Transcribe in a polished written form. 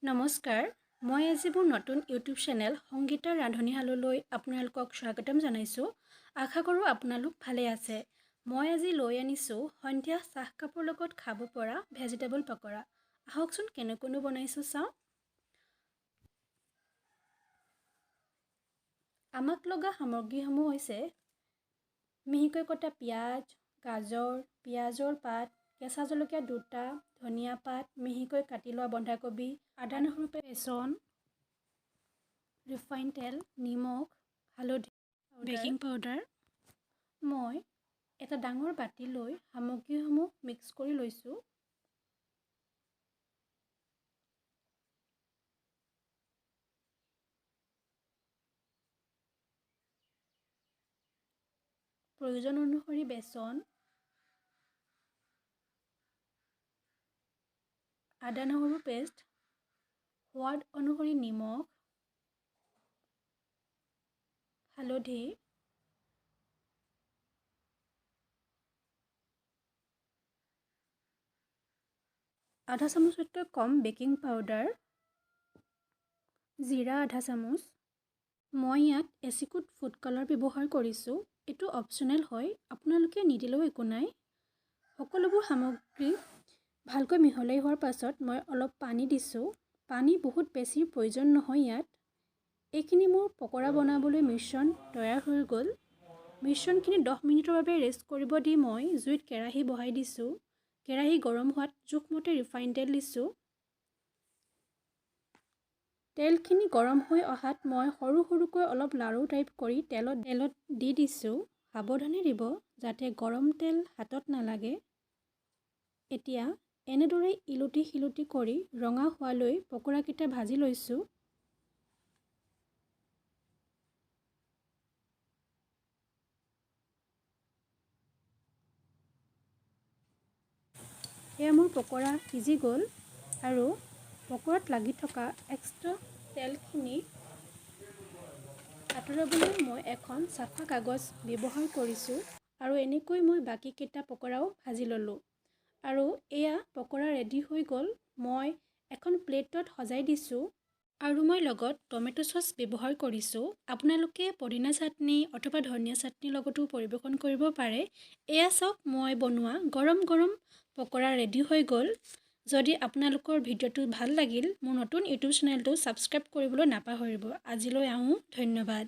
নমস্কাৰ, মই আজি মোৰ নতুন ইউটিউব চেনেল সংগীতাৰ ৰান্ধনীশাললৈ আপোনালোকক স্বাগতম জনাইছোঁ। আশা কৰোঁ আপোনালোক ভালে আছে। মই আজি লৈ আনিছোঁ সন্ধিয়া চাহকাপৰ লগত খাব পৰা ভেজিটেবল পকৰা। আহকচোন কেনেকৈনো বনাইছোঁ চাওঁ। আমাক লগা সামগ্ৰীসমূহ হৈছে মিহিকৈ কটা পিঁয়াজ, গাজৰ, পিঁয়াজৰ পাত, কেঁচা জলকীয়া 2টা, ধনিয়া পাত, মিহিকৈ কাটি লোৱা বন্ধাকবি, আদা নহৰু বেচন, ৰিফাইন তেল, নিমখ, হালধি, বেকিং পাউডাৰ। মই এটা ডাঙৰ বাতি লৈ সামগ্ৰীসমূহ মিক্স কৰি লৈছোঁ। প্ৰয়োজন অনুসৰি বেচন, আদা নহৰু পেষ্ট, সোৱাদ অনুসৰি নিমখ, হালধি, আধা চামুচতকৈ কম বেকিং পাউডাৰ, জিৰা আধা চামুচ। মই ইয়াত এচিকুট ফুড কালাৰ ব্যৱহাৰ কৰিছোঁ। এইটো অপশ্যনেল হয়, আপোনালোকে নিদিলেও একো নাই। সকলোবোৰ সামগ্ৰী ভালকৈ মিহলাই হোৱাৰ পাছত মই অলপ পানী দিছোঁ। পানী বহুত বেছি প্ৰয়োজন নহয় ইয়াত। এইখিনি মোৰ পকৰা বনাবলৈ মিশ্ৰণ তৈয়াৰ হৈ গ'ল। মিশ্ৰণখিনি 10 মিনিটৰ বাবে ৰেষ্ট কৰিব দি মই জুইত কেৰাহী বহাই দিছোঁ। কেৰাহী গৰম হোৱাত জোখমতে ৰিফাইন তেল দিছোঁ। তেলখিনি গৰম হৈ অহাত মই সৰু সৰুকৈ অলপ লাড়ু টাইপ কৰি তেলত দি দিছোঁ। সাৱধানে দিব যাতে গৰম তেল হাতত নালাগে। এতিয়া এনেদৰে ইলুটি শিলুটি কৰি ৰঙা হোৱালৈ পকৰাকেইটা ভাজি লৈছোঁ। এয়া মোৰ পকৰা সিজি গ'ল আৰু পকৰাত লাগি থকা এক্সট্ৰা তেলখিনি আঁতৰাবলৈ মই এখন চাফা কাগজ ব্যৱহাৰ কৰিছোঁ আৰু এনেকৈ মই বাকীকেইটা পকৰাও ভাজি ল'লোঁ। আৰু এয়া পকৰা ৰেডি হৈ গ'ল। মই এখন প্লেটত সজাই দিছোঁ আৰু মই লগত টমেটো চচ ব্যৱহাৰ কৰিছোঁ। আপোনালোকে পদিনা চাটনি অথবা ধনিয়া চাটনিৰ লগতো পৰিৱেশন কৰিব পাৰে। এয়া চাওক, মই বনোৱা গৰম গৰম পকৰা ৰেডি হৈ গ'ল। যদি আপোনালোকৰ ভিডিঅ'টো ভাল লাগিল, মোৰ নতুন ইউটিউব চেনেলটো ছাবস্ক্ৰাইব কৰিবলৈ নাপাহৰিব। আজিলৈ আহোঁ, ধন্যবাদ।